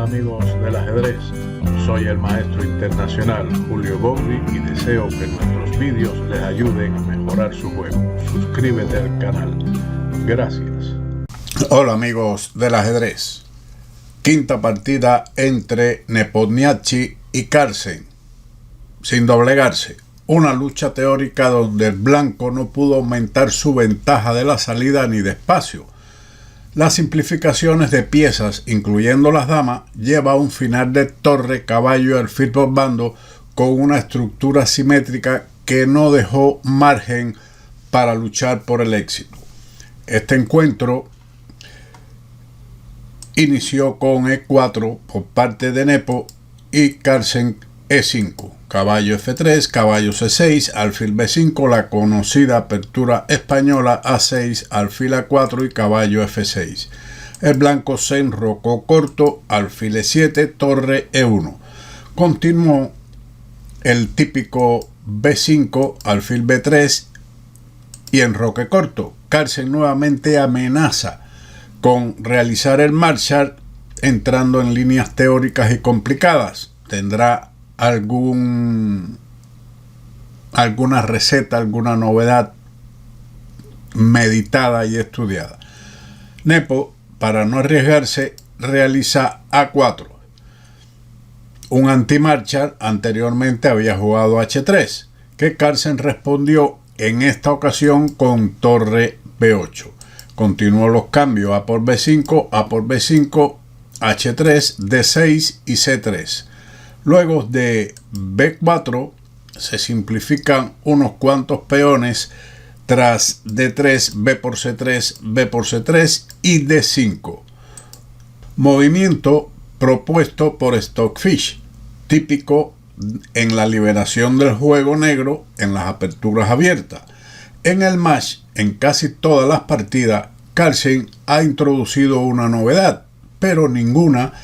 amigos del ajedrez, soy el maestro internacional Julio Bobri y deseo que nuestros vídeos les ayuden a mejorar su juego. Suscríbete al canal. Gracias. Hola amigos del ajedrez. Quinta partida entre Nepomniachtchi y Carlsen, sin doblegarse. Una lucha teórica donde el blanco no pudo aumentar su ventaja de la salida ni de espacio. Las simplificaciones de piezas, incluyendo las damas, lleva a un final de torre, caballo y alfil por bando con una estructura simétrica que no dejó margen para luchar por el éxito. Este encuentro inició con E4 por parte de Nepo y Carlsen E5, caballo F3, caballo C6, alfil B5, la conocida apertura española A6, alfil A4 y caballo F6. El blanco se enrocó corto, alfil E7, torre E1. Continuó el típico B5, alfil B3 y enroque corto. Carlsen nuevamente amenaza con realizar el Marshall entrando en líneas teóricas y complicadas. Tendrá alguna receta, alguna novedad meditada y estudiada. Nepo, para no arriesgarse, realiza A4. Un anti-Marshall anteriormente había jugado H3, que Carlsen respondió en esta ocasión con torre B8. Continuó los cambios A por B5, A por B5, H3, D6 y C3. Luego de B4 se simplifican unos cuantos peones tras D3, B por C3, B por C3 y D5. Movimiento propuesto por Stockfish, típico en la liberación del juego negro en las aperturas abiertas. En el match, en casi todas las partidas, Carlsen ha introducido una novedad, pero ninguna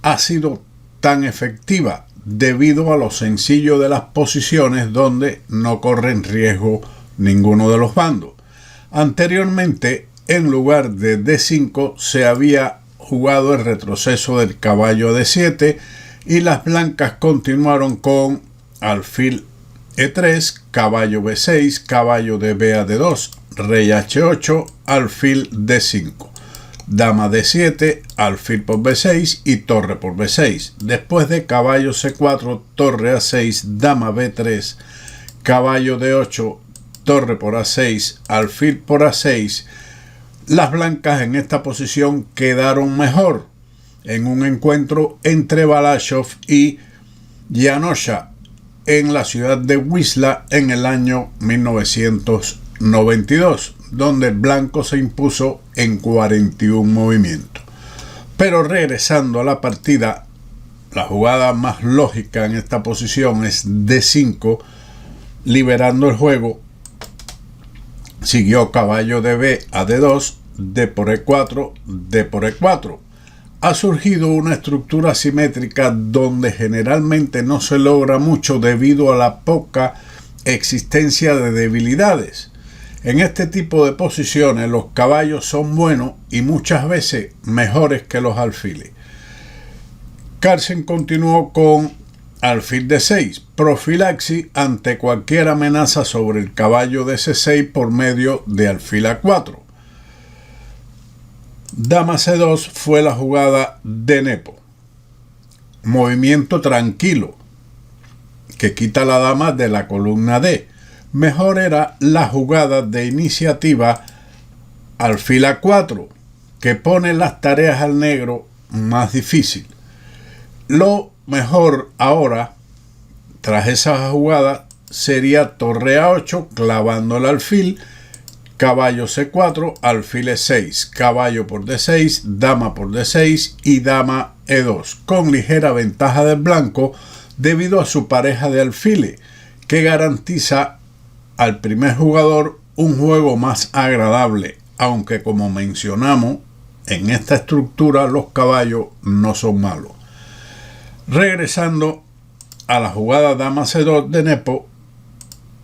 ha sido tan efectiva debido a lo sencillo de las posiciones donde no corren riesgo ninguno de los bandos. Anteriormente, en lugar de D5, se había jugado el retroceso del caballo D7 y las blancas continuaron con alfil E3, caballo B6, caballo de B a D2, rey H8, alfil D5, dama D7, alfil por B6 y torre por B6. Después de caballo C4, torre A6, dama B3, caballo D8, torre por A6, alfil por A6. Las blancas en esta posición quedaron mejor en un encuentro entre Balashov y Janosha en la ciudad de Wisla en el año 1992, donde el blanco se impuso en 41 movimientos. Pero regresando a la partida, la jugada más lógica en esta posición es D5, liberando el juego. Siguió caballo de B a D2, D por E4, D por E4. Ha surgido una estructura simétrica donde generalmente no se logra mucho debido a la poca existencia de debilidades. En este tipo de posiciones los caballos son buenos y muchas veces mejores que los alfiles. Carlsen continuó con alfil D6, profilaxis ante cualquier amenaza sobre el caballo de C6 por medio de alfil A4. Dama C2 fue la jugada de Nepo. Movimiento tranquilo que quita la dama de la columna D. Mejor era la jugada de iniciativa alfil A4, que pone las tareas al negro más difícil. Lo mejor ahora, tras esa jugada, sería torre A8 clavando el alfil, caballo C4, alfil E6, caballo por D6, dama por D6 y dama E2, con ligera ventaja del blanco debido a su pareja de alfiles, que garantiza al primer jugador un juego más agradable, aunque como mencionamos, en esta estructura los caballos no son malos. Regresando a la jugada dama C2 de Nepo,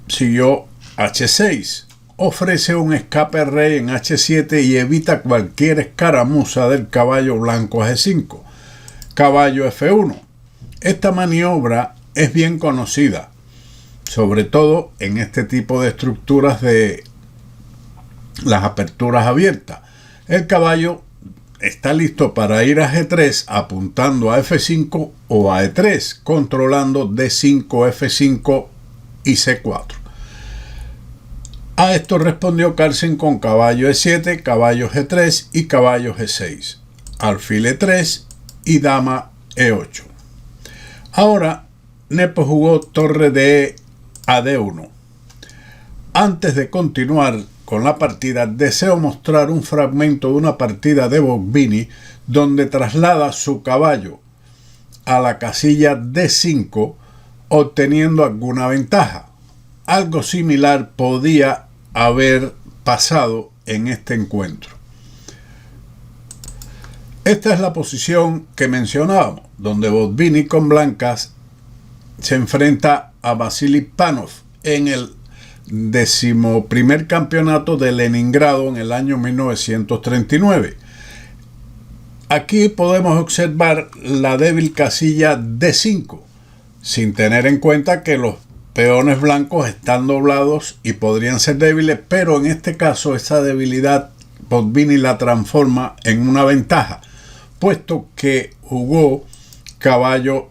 siguió H6. Ofrece un escape rey en H7 y evita cualquier escaramuza del caballo blanco a G5. caballo F1. Esta maniobra es bien conocida, sobre todo en este tipo de estructuras de las aperturas abiertas. El caballo está listo para ir a G3 apuntando a F5 o a E3, controlando D5, F5 y C4. A esto respondió Carlsen con caballo E7, caballo G3 y caballo G6, alfil E3 y dama E8. Ahora Nepo jugó torre de a D1. Antes de continuar con la partida, deseo mostrar un fragmento de una partida de Botvinnik donde traslada su caballo a la casilla D5 obteniendo alguna ventaja. Algo similar podía haber pasado en este encuentro. Esta es la posición que mencionábamos, donde Botvinnik con blancas se enfrenta a Vasily Panov en el 11º campeonato de Leningrado en el año 1939. Aquí podemos observar la débil casilla D5, sin tener en cuenta que los peones blancos están doblados y podrían ser débiles, pero en este caso esa debilidad Botvinnik la transforma en una ventaja, puesto que jugó caballo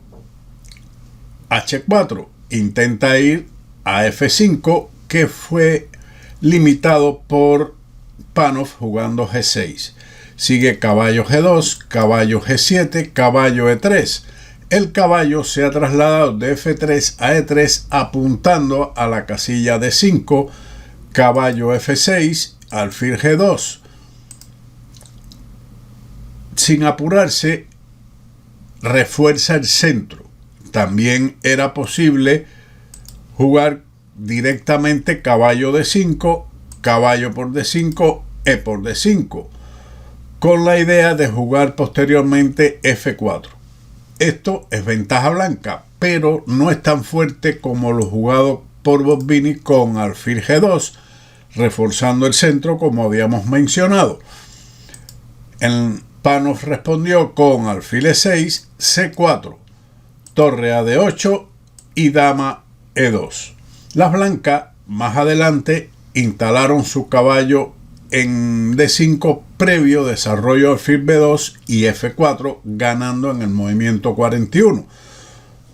H4, intenta ir a F5, que fue limitado por Panov jugando G6. Sigue caballo G2, caballo G7, caballo E3. El caballo se ha trasladado de F3 a E3 apuntando a la casilla D5, caballo F6, alfil G2. Sin apurarse, refuerza el centro. También era posible jugar directamente caballo D5, caballo por D5, E por D5, con la idea de jugar posteriormente F4. Esto es ventaja blanca, pero no es tan fuerte como lo jugado por Botvinnik con alfil G2, reforzando el centro como habíamos mencionado. Panov respondió con alfil E6, C4, torre a D8 y dama E2. Las blancas más adelante instalaron su caballo en D5 previo desarrollo alfil B2 y F4, ganando en el movimiento 41.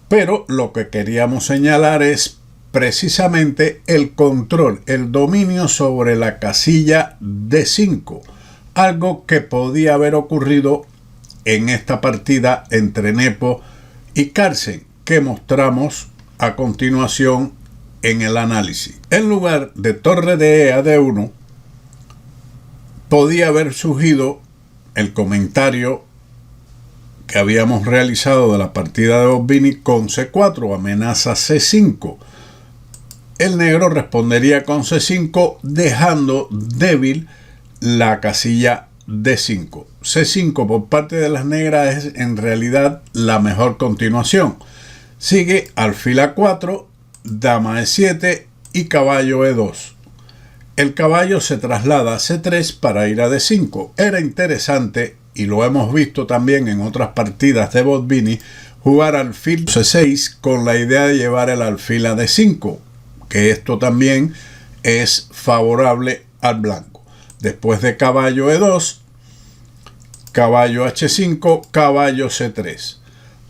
Pero lo que queríamos señalar es precisamente el control, el dominio sobre la casilla D5, algo que podía haber ocurrido en esta partida entre Nepo y Carlsen, que mostramos a continuación en el análisis. En lugar de torre de E a D1, podía haber surgido el comentario que habíamos realizado de la partida de Botvinnik con C4, amenaza C5. El negro respondería con C5, dejando débil la casilla D5. C5 por parte de las negras es en realidad la mejor continuación. Sigue alfil A4, dama E7 y caballo E2. El caballo se traslada a C3 para ir a D5. Era interesante, y lo hemos visto también en otras partidas de Botvinnik, jugar alfil C6 con la idea de llevar el alfil a D5, que esto también es favorable al blanco. Después de caballo E2, caballo H5, caballo C3,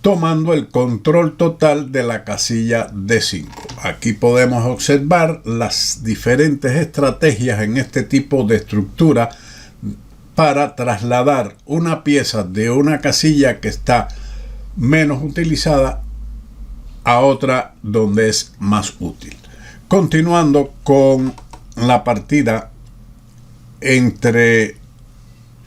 tomando el control total de la casilla D5. Aquí podemos observar las diferentes estrategias en este tipo de estructura para trasladar una pieza de una casilla que está menos utilizada a otra donde es más útil. Continuando con la partida entre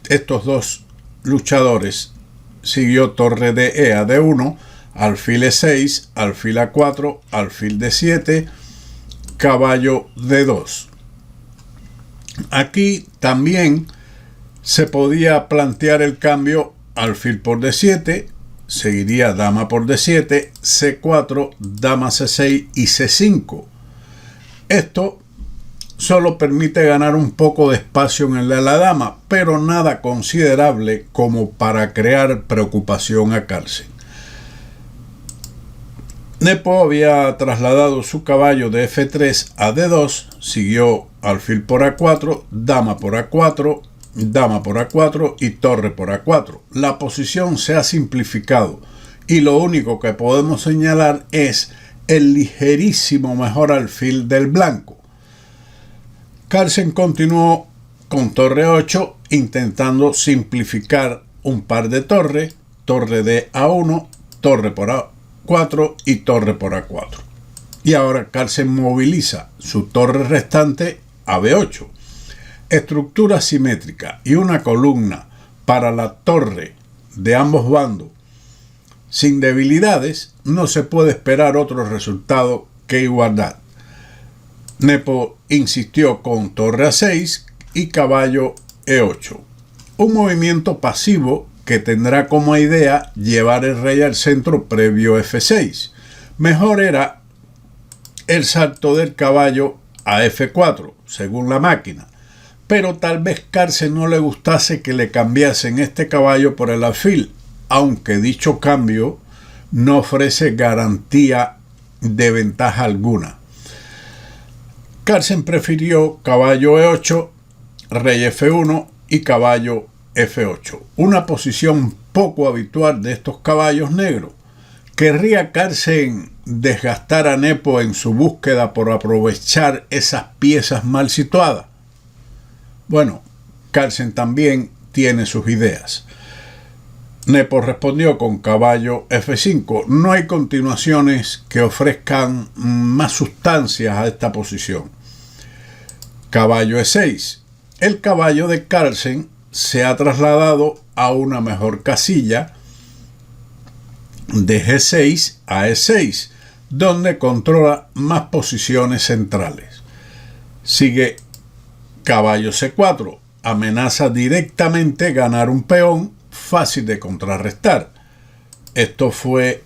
estos dos luchadores, siguió torre de E a D1, alfil E6, alfil A4, alfil D7, caballo D2. Aquí también se podía plantear el cambio alfil por D7, seguiría dama por D7, C4, dama C6 y C5. Esto solo permite ganar un poco de espacio en el de la dama, pero nada considerable como para crear preocupación a Carlsen. Nepo había trasladado su caballo de F3 a D2, siguió alfil por A4, dama por A4, dama por A4 y torre por A4. La posición se ha simplificado y lo único que podemos señalar es el ligerísimo mejor alfil del blanco. Carlsen continuó con torre 8 intentando simplificar un par de torres, torre de A1, torre por A4 y torre por A4. Y ahora Carlsen moviliza su torre restante a B8. Estructura simétrica y una columna para la torre de ambos bandos sin debilidades, no se puede esperar otro resultado que igualdad. Nepo insistió con torre A6 y caballo E8. Un movimiento pasivo que tendrá como idea llevar el rey al centro previo F6. Mejor era el salto del caballo a F4, según la máquina. Pero tal vez Carlsen no le gustase que le cambiasen este caballo por el alfil, aunque dicho cambio no ofrece garantía de ventaja alguna. Carlsen prefirió caballo E8, rey F1 y caballo F8, una posición poco habitual de estos caballos negros. ¿Querría Carlsen desgastar a Nepo en su búsqueda por aprovechar esas piezas mal situadas? Bueno, Carlsen también tiene sus ideas. Nepo respondió con caballo F5. No hay continuaciones que ofrezcan más sustancias a esta posición. Caballo E6. El caballo de Carlsen se ha trasladado a una mejor casilla de G6 a E6, donde controla más posiciones centrales. Sigue caballo C4. Amenaza directamente ganar un peón fácil de contrarrestar. Esto fue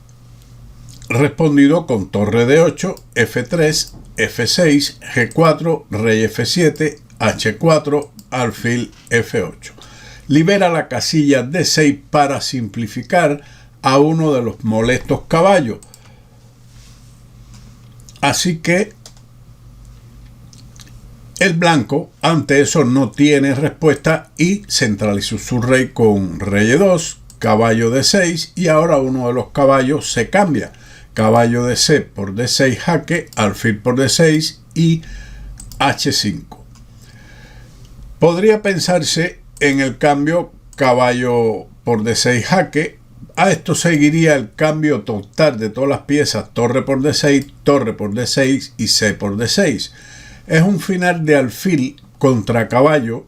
respondido con torre D8, F3, F6, G4, rey F7, H4, alfil F8. Libera la casilla D6 para simplificar a uno de los molestos caballos. Así que el blanco ante eso no tiene respuesta y centralizó su rey con rey E2, caballo D6 y ahora uno de los caballos se cambia. Caballo DC por D6 jaque, alfil por D6 y H5. Podría pensarse en el cambio caballo por D6 jaque. A esto seguiría el cambio total de todas las piezas, torre por D6, torre por D6 y C por D6. Es un final de alfil contra caballo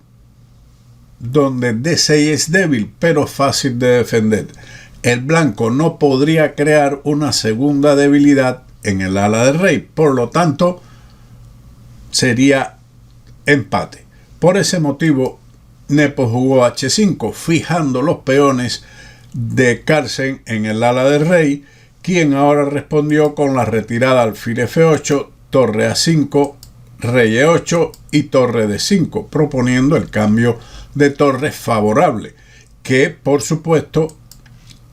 donde D6 es débil pero fácil de defender. El blanco no podría crear una segunda debilidad en el ala del rey, por lo tanto sería empate. Por ese motivo Nepo jugó H5 fijando los peones de Carlsen en el ala del rey, quien ahora respondió con la retirada alfil F8, torre A5, rey E8 y torre D5, proponiendo el cambio de torres favorable, que por supuesto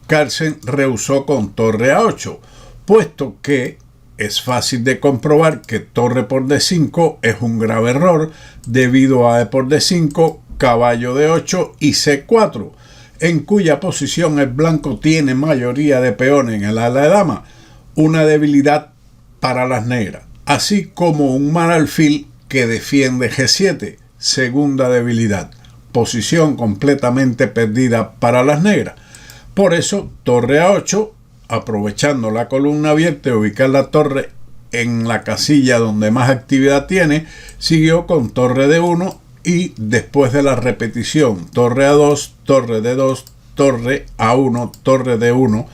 Carlsen rehusó con torre A8, puesto que es fácil de comprobar que torre por D5 es un grave error debido a E por D5, caballo D8 y C4, en cuya posición el blanco tiene mayoría de peones en el ala de dama, una debilidad para las negras, así como un mal alfil que defiende G7, segunda debilidad, posición completamente perdida para las negras. Por eso, torre A8, aprovechando la columna abierta y ubicar la torre en la casilla donde más actividad tiene, siguió con torre D1 y después de la repetición, torre A2, torre D2, torre A1, torre D1,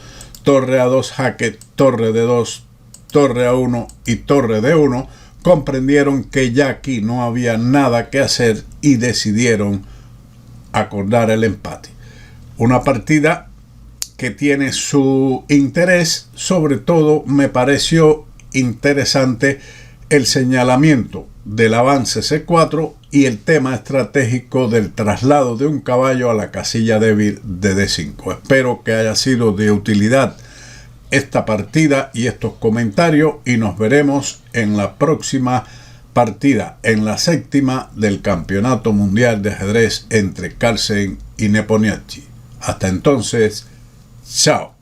torre A2 jaque, torre D2, torre A1 y torre D1, comprendieron que ya aquí no había nada que hacer y decidieron acordar el empate. Una partida que tiene su interés, sobre todo me pareció interesante el señalamiento del avance C4 y el tema estratégico del traslado de un caballo a la casilla débil de D5. Espero que haya sido de utilidad esta partida y estos comentarios, y nos veremos en la próxima partida, en la 7ª del Campeonato Mundial de Ajedrez entre Carlsen y Nepomniachtchi. Hasta entonces, chao.